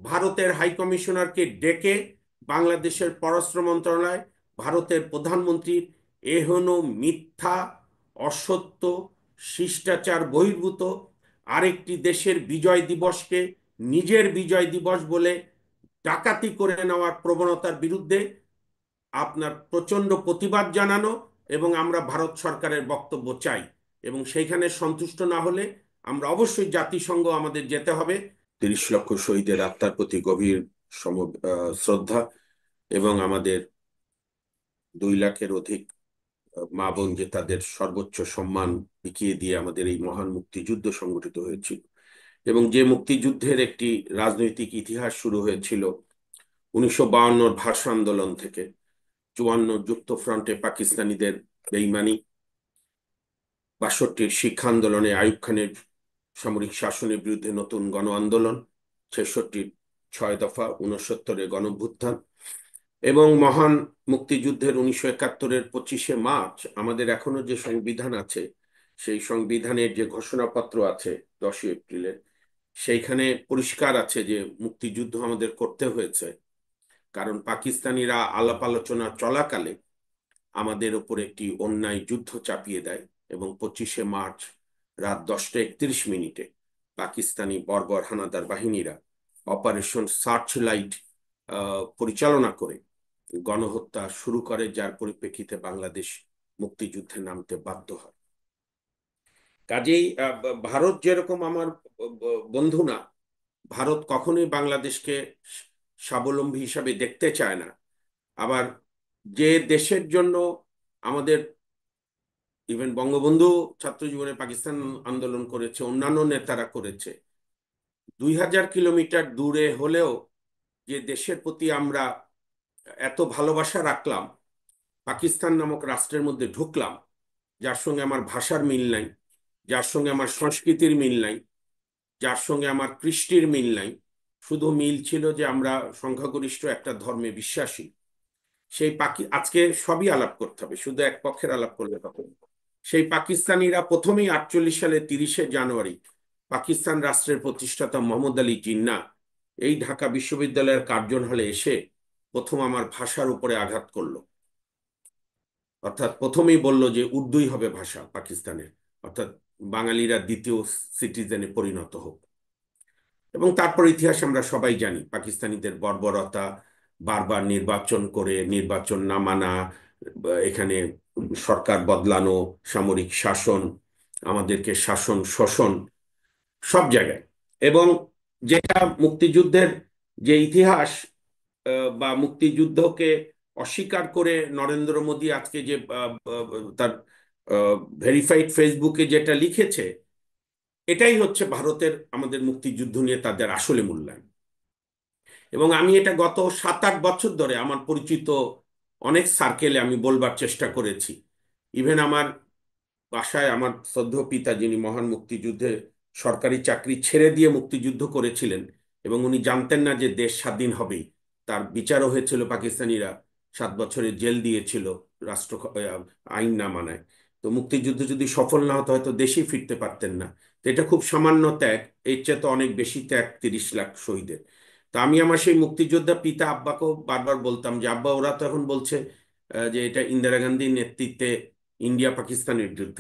ভারতের হাই কমিশনারকে ডেকে বাংলাদেশের পররাষ্ট্র মন্ত্রণালয়, ভারতের প্রধানমন্ত্রীর এহেন মিথ্যা, অসত্য, শিষ্টাচার বহির্ভূত আরেকটি দেশের বিজয় দিবসকে নিজের বিজয় দিবস বলে ডাকাতি করে নেওয়ার প্রবণতার বিরুদ্ধে আপনার প্রচন্ড প্রতিবাদ জানানো, এবং আমরা ভারত সরকারের বক্তব্য চাই। এবং সেইখানে সন্তুষ্ট না হলে আমরা অবশ্যই জাতিসংঘ আমাদের যেতে হবে। 30 লক্ষ শহীদের আত্মার প্রতি গভীর শ্রদ্ধা, এবং আমাদের 2 লাখের অধিক মা বোন যে তাদের সর্বোচ্চ সম্মান বিকিয়ে দিয়ে আমাদের এই মহান মুক্তিযুদ্ধ সংগঠিত হয়েছিল, এবং যে মুক্তিযুদ্ধের একটি রাজনৈতিক ইতিহাস শুরু হয়েছিল 1952 ভাষা আন্দোলন থেকে, 54 যুক্তফ্রন্টে পাকিস্তানিদের বেইমানি, 62 শিক্ষা আন্দোলনে আইয়ুব খানের সামরিক শাসনের বিরুদ্ধে নতুন গণ আন্দোলন, 66 6 দফা, 69 গণঅভ্যুত্থান, এবং মহান মুক্তিযুদ্ধের 1971 25শে মার্চ। আমাদের এখনো যে সংবিধান আছে, সেই সংবিধানের যে ঘোষণাপত্র আছে 10ই এপ্রিলের, সেইখানে পরিষ্কার আছে যে মুক্তিযুদ্ধ আমাদের করতে হয়েছে কারণ পাকিস্তানিরা আলাপ আলোচনা চলাকালে আমাদের ওপর একটি অন্যায় যুদ্ধ চাপিয়ে দেয়, এবং 25শে মার্চ রাত 10টা 31 মিনিটে পাকিস্তানি বর্বর হানাদার বাহিনীরা অপারেশন সার্চ লাইট পরিচালনা করে গণহত্যা শুরু করে, যার পরিপ্রেক্ষিতে বাংলাদেশ মুক্তিযুদ্ধে নামতে বাধ্য হয়। কাজেই ভারত যেরকম আমার বন্ধু না, ভারত কখনোই বাংলাদেশকে স্বাবলম্বী হিসাবে দেখতে চায় না। আবার যে দেশের জন্য আমাদের ইভেন বঙ্গবন্ধু ছাত্র জীবনে পাকিস্তান আন্দোলন করেছে, অন্যান্য নেতারা করেছে, 2000 কিলোমিটার দূরে হলেও যে দেশের প্রতি আমরা এত ভালোবাসা রাখলাম, পাকিস্তান নামক রাষ্ট্রের মধ্যে ঢুকলাম, যার সঙ্গে আমার ভাষার মিল নাই, যার সঙ্গে আমার সংস্কৃতির মিল নাই, যার সঙ্গে আমার কৃষ্টির মিল নাই, শুধু মিল ছিল যে আমরা সংখ্যাগরিষ্ঠ একটা ধর্মে বিশ্বাসী। সেই আজকে সবই আলাপ করতে হবে, শুধু এক পক্ষের আলাপ করলে হবে না। সেই পাকিস্তানিরা প্রথমেই 48 সালে 30শে জানুয়ারি পাকিস্তান রাষ্ট্রের প্রতিষ্ঠাতা মোহাম্মদ আলী জিন্নাহ এই ঢাকা বিশ্ববিদ্যালয়ের কার্জন হলে এসে প্রথম আমার ভাষার উপরে আঘাত করলো। অর্থাৎ প্রথমেই বলল যে উর্দুই হবে ভাষা পাকিস্তানের, অর্থাৎ বাঙালিরা দ্বিতীয় সিটিজেনে পরিণত হোক। এবং তারপর ইতিহাস আমরা সবাই জানি, পাকিস্তানিদের বর্বরতা, বারবার নির্বাচন করে নির্বাচন না মানা, এখানে সরকার বদলানো, সামরিক শাসন, আমাদেরকে শাসন শোষণ সব জায়গায়। এবং যেটা মুক্তিযুদ্ধের যে ইতিহাস, বা মুক্তিযুদ্ধকে অস্বীকার করে নরেন্দ্র মোদী আজকে যে তার ভেরিফাইড ফেসবুকে যেটা লিখেছে, এটাই হচ্ছে ভারতের আমাদের মুক্তিযুদ্ধ নিয়ে তাদের আসলে মূল্যায়ন। এবং আমি এটা গত 7-8 বছর ধরে আমার পরিচিত অনেক সার্কেলে আমি বলবার চেষ্টা করেছি। ইভেন আমার বাসায় আমার শ্রদ্ধেয় পিতা, যিনি মহান মুক্তিযুদ্ধে সরকারি চাকরি ছেড়ে দিয়ে মুক্তিযুদ্ধ করেছিলেন, এবং উনি জানতেন না যে দেশ স্বাধীন হবেই, তার বিচারও হয়েছিল, পাকিস্তানিরা 7 বছরের জেল দিয়েছিল রাষ্ট্র আইন না মানায়। তো মুক্তিযুদ্ধ যদি সফল না হতো হয়তো দেশেই ফিরতে পারতেন না। তো এটা খুব সামান্য ত্যাগ, এর চেয়ে তো অনেক বেশি ত্যাগ 30 লাখ শহীদের। তো আমি আমার সেই মুক্তিযোদ্ধা পিতা আব্বাকেও বারবার বলতাম যে আব্বা, ওরা তো এখন বলছে যে এটা ইন্দিরা গান্ধীর নেতৃত্বে ইন্ডিয়া পাকিস্তানের যুদ্ধ।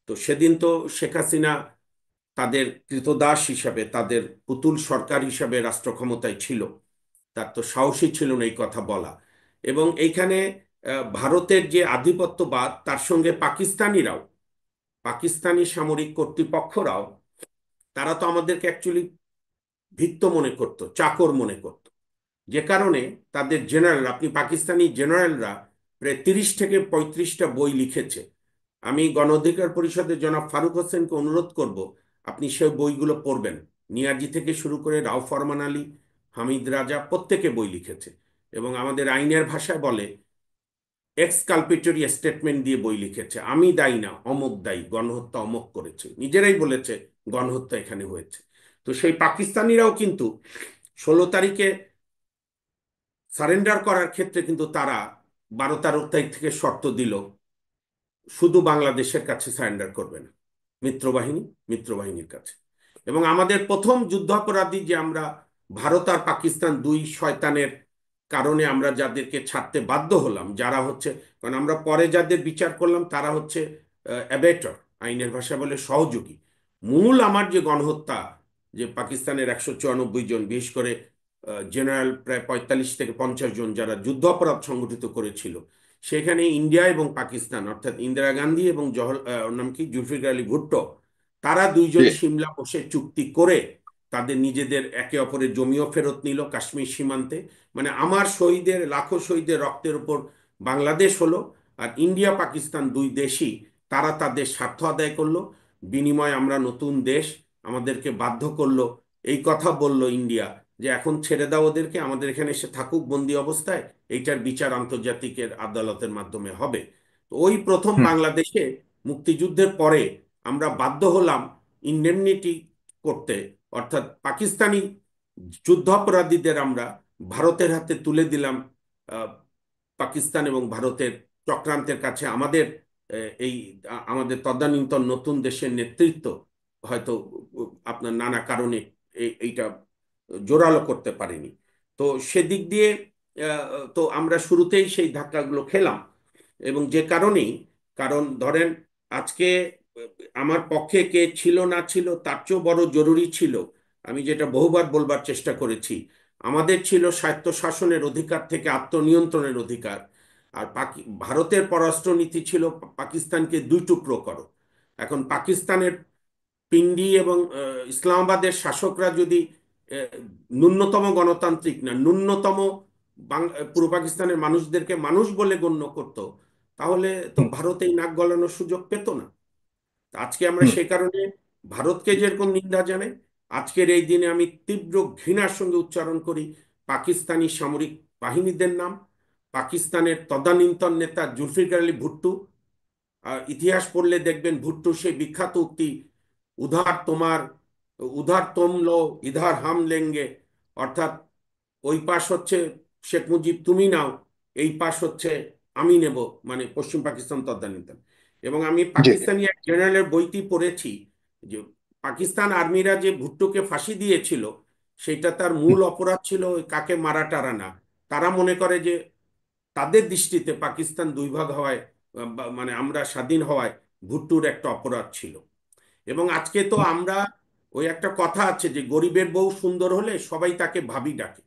তো সেদিন তো শেখ হাসিনা তাদের কৃতদাস হিসাবে, তাদের পুতুল সরকার হিসাবে রাষ্ট্র ক্ষমতায় ছিল, তার তো সাহসী ছিল না এই কথা বলা। এবং এইখানে ভারতের যে আধিপত্যবাদ, তার সঙ্গে পাকিস্তানিরাও, পাকিস্তানি সামরিক কর্তৃপক্ষরাও, তারা তো আমাদেরকে অ্যাকচুয়ালি ভিত্ত মনে করতো, চাকর মনে করতো। যে কারণে তাদের জেনারেল, আপনি পাকিস্তানি জেনারেলরা প্রায় 30 থেকে 35টা বই লিখেছে। আমি গণ অধিকার পরিষদের জনাব ফারুক হোসেনকে অনুরোধ করব, আপনি সেই বইগুলো পড়বেন। নিয়াজি থেকে শুরু করে রাও ফরমান আলী, হামিদ রাজা, প্রত্যেকে বই লিখেছে। এবং আমাদের আইনের ভাষায় বলে এক্সকালপেটরি স্টেটমেন্ট দিয়ে বই লিখেছে, আমি দায়ী না, অমুক দায়ী, গণহত্যা অমুক করেছে, নিজেরাই বলেছে গণহত্যা এখানে হয়েছে। তো সেই পাকিস্তানিরাও কিন্তু 16 তারিখে সারেন্ডার করার ক্ষেত্রে কিন্তু তারা 12-13 তারিখ থেকে শর্ত দিল, শুধু বাংলাদেশের কাছে সারেন্ডার করবে না, মিত্রবাহিনীর কাছে। এবং আমাদের প্রথম যুদ্ধাপরাধী যে আমরা ভারত আর পাকিস্তান দুই শয়তানের কারণে আমরা যাদেরকে ছাড়তে বাধ্য হলাম, যারা হচ্ছে, কারণ আমরা পরে যাদের বিচার করলাম তারা হচ্ছে অ্যাবেটর, আইনের ভাষা বলে সহযোগী। মূল আমার যে গণহত্যা, যে পাকিস্তানের 194 জন, বিশেষ করে জেনারেল প্রায় 45 থেকে 50 জন যারা যুদ্ধ অপরাধ সংগঠিত করেছিল, সেখানে ইন্ডিয়া এবং পাকিস্তান, অর্থাৎ ইন্দিরা গান্ধী এবং ওর নাম কি, জুলফিকার আলী ভুট্টো, তারা জি। দুইজন সিমলা বসে চুক্তি করে তাদের নিজেদের একে অপরের জমিও ফেরত নিল কাশ্মীর সীমান্তে। মানে আমার শহীদের, লাখো শহীদের রক্তের উপর বাংলাদেশ হলো। আর ইন্ডিয়া পাকিস্তান দুই দেশই তারা তাদের স্বার্থ আদায় করলো, বিনিময়ে আমরা নতুন দেশ, আমাদেরকে বাধ্য করলো। এই কথা বলল ইন্ডিয়া যে এখন ছেড়ে দাও ওদেরকে, আমাদের এখানে এসে থাকুক বন্দি অবস্থায়, এইটার বিচার আন্তর্জাতিকের আদালতের মাধ্যমে হবে। তো ওই প্রথম হুম। বাংলাদেশে মুক্তিযুদ্ধের পরে আমরা বাধ্য হলাম ইন্ডেমনিটি করতে, অর্থাৎ পাকিস্তানি যুদ্ধাপরাধীদের আমরা ভারতের হাতে তুলে দিলাম। আহ, পাকিস্তান এবং ভারতের চক্রান্তের কাছে আমাদের এই আমাদের তদানীন্তন নতুন দেশের নেতৃত্ব হয়তো আপনার নানা কারণে এইটা জোরালো করতে পারেনি। তো সেদিক দিয়ে তো আমরা শুরুতেই সেই ধাক্কাগুলো খেলাম। এবং যে কারণেই, কারণ ধরেন আজকে আমার পক্ষে কে ছিল না ছিল তার চেয়েও বড় জরুরি ছিল, আমি যেটা বহুবার বলবার চেষ্টা করেছি, আমাদের ছিল স্বায়ত্তশাসনের অধিকার থেকে আত্মনিয়ন্ত্রণের অধিকার। আর ভারতের পররাষ্ট্রনীতি ছিল পাকিস্তানকে দুই টুকরো করো। এখন পাকিস্তানের পিন্ডি এবং ইসলামাবাদের শাসকরা যদি আহ, ন্যূনতম গণতান্ত্রিক না, ন্যূনতম পূর্ব পাকিস্তানের মানুষদেরকে মানুষ বলে গণ্য করত, তাহলে তো হুম। ভারত এই নাক গলানোর সুযোগ পেত না। আজকে আমরা হুম। সে কারণে ভারতকে যেরকম নিন্দা জানাই, আজকের এই দিনে আমি তীব্র ঘৃণার সঙ্গে উচ্চারণ করি পাকিস্তানি সামরিক বাহিনীদের নাম, পাকিস্তানের তদানীন্তন নেতা জুলফিকার আলী ভুট্টো। ইতিহাস পড়লে দেখবেন ভুট্টোর সেই বিখ্যাত উক্তি, উধার তোমার, উধার তোম লো, ইধার হাম লেঙ্গে, অর্থাৎ ওই পাশ হচ্ছে শেখ মুজিব তুমি নাও, এই পাশ হচ্ছে আমি নেব, মানে পশ্চিম পাকিস্তান তদানীন্তন। এবং আমি জি। পাকিস্তানি এক জেনারেলের বইটি পড়েছি যে পাকিস্তান আর্মিরা যে ভুট্টোকে ফাঁসি দিয়েছিল, সেটা তার মূল হুম। অপরাধ ছিল ওই কাকে মারা টারা না। তারা মনে করে যে তাদের দৃষ্টিতে পাকিস্তান দুই ভাগ হওয়ায় মানে আমরা স্বাধীন হওয়ায় ভুট্টোর একটা অপরাধ ছিল। এবং আজকে তো হুম। আমরা, ওই একটা কথা আছে যে গরিবের বউ সুন্দর হলে সবাই তাকে ভাবি ডাকে,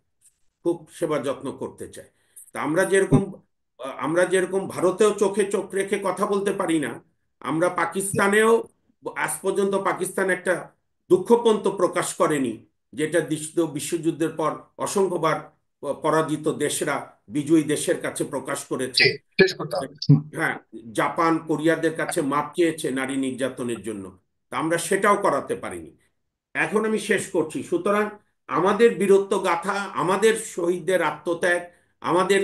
খুব সেবা যত্ন করতে চায়। তা হুম। আমরা যেরকম ভারতেও চোখে চোখ রেখে কথা বলতে পারি না, আমরা পাকিস্তানেও আজ পর্যন্ত পাকিস্তান একটা দুঃখপন্ত প্রকাশ করেনি, যেটা দ্বিতীয় বিশ্বযুদ্ধের পর অসংখ্যবার পরাজিত দেশরা বিজয়ী দেশের কাছে প্রকাশ করেছে। জি। শেষ করতে হবে। হুম। হ্যাঁ, জাপান কোরিয়াদের কাছে মাপ চেয়েছে নারী নির্যাতনের জন্য। তা আমরা সেটাও করাতে পারিনি। এখন আমি শেষ করছি। সুতরাং আমাদের বীরত্ব গাথা, আমাদের শহীদদের আত্মত্যাগ, আমাদের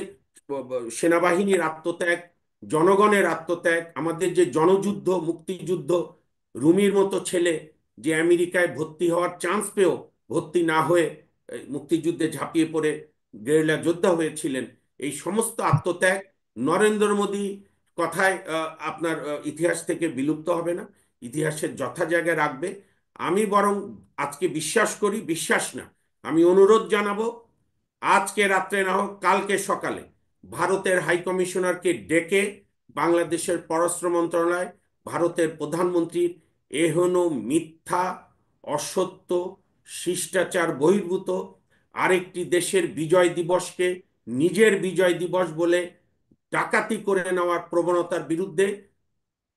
সেনাবাহিনীর আত্মত্যাগ, জনগণের আত্মত্যাগ, আমাদের যে জনযুদ্ধ, মুক্তিযুদ্ধ, রুমির মতো ছেলে যে আমেরিকায় ভর্তি হওয়ার চান্স পেয়েও ভর্তি না হয়ে মুক্তিযুদ্ধে ঝাঁপিয়ে পড়ে গেরিলা যোদ্ধা হয়েছিলেন, এই সমস্ত আত্মত্যাগ নরেন্দ্র মোদী কথায় আপনার ইতিহাস থেকে বিলুপ্ত হবে না, ইতিহাসের যথা জায়গায় রাখবে। আমি বরং আজকে বিশ্বাস করি, বিশ্বাস না, আমি অনুরোধ জানাবো, আজকে রাত্রে না হোক কালকে সকালে ভারতের হাই কমিশনারকে ডেকে বাংলাদেশের পররাষ্ট্র মন্ত্রণালয়, ভারতের প্রধানমন্ত্রীর এহেন মিথ্যা, অসত্য, শিষ্টাচার বহির্ভূত আরেকটি দেশের বিজয় দিবসকে নিজের বিজয় দিবস বলে ডাকাতি করে নেওয়ার প্রবণতার বিরুদ্ধে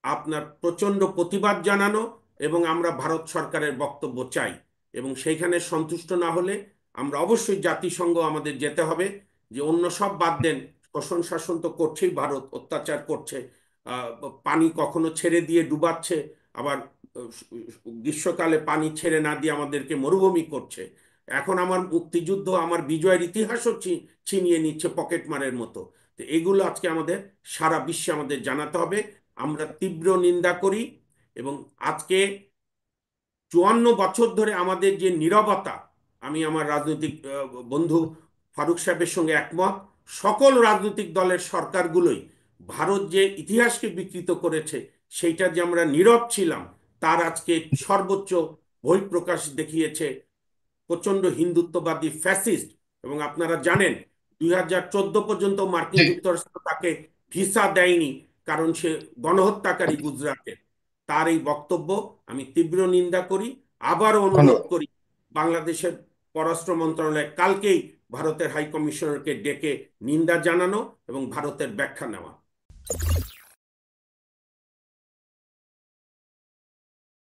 আপনার প্রচণ্ড প্রতিবাদ জানানো, এবং আমরা ভারত সরকারের বক্তব্য চাই। এবং সেইখানে সন্তুষ্ট না হলে আমরা অবশ্যই জাতিসংঘ আমাদের যেতে হবে, যে অন্য সব বাদ দেন, শোষণ শাসন তো করছেই, ভারত অত্যাচার করছে, আহ, পানি কখনো ছেড়ে দিয়ে ডুবাচ্ছে, আবার গ্রীষ্মকালে পানি ছেড়ে না দিয়ে আমাদেরকে মরুভূমি করছে। এখন আমার মুক্তিযুদ্ধ, আমার বিজয়ের ইতিহাসও ছিনিয়ে নিচ্ছে পকেটমারের মতো। তো এগুলো আজকে আমাদের সারা বিশ্বে আমাদের জানাতে হবে। আমরা তীব্র নিন্দা করি। এবং আজকে 54 বছর ধরে আমাদের যে নীরবতা, আমি আমার রাজনৈতিক বন্ধু ফারুক সাহেবের সঙ্গে একমত, সকল রাজনৈতিক দলের সরকারগুলোই ভারত যে ইতিহাসকে বিকৃত করেছে, সেইটা যে আমরা নীরব ছিলাম, তার আজকে সর্বোচ্চ বহিঃপ্রকাশ দেখিয়েছে প্রচন্ড হিন্দুত্ববাদী ফ্যাসিস্ট। এবং আপনারা জানেন 2014 পর্যন্ত মার্কিন জি। যুক্তরাষ্ট্র তাকে ভিসা দেয়নি, কারণ সে গণহত্যাকারী গুজরাটের। তার এই বক্তব্য আমি তীব্র নিন্দা করি। আবারও অনুরোধ ধন্যবাদ। করি বাংলাদেশের পররাষ্ট্র মন্ত্রণালয় কালকেই ভারতের হাই কমিশনারকে ডেকে নিন্দা জানানো এবং ভারতের ব্যাখ্যা নেওয়া।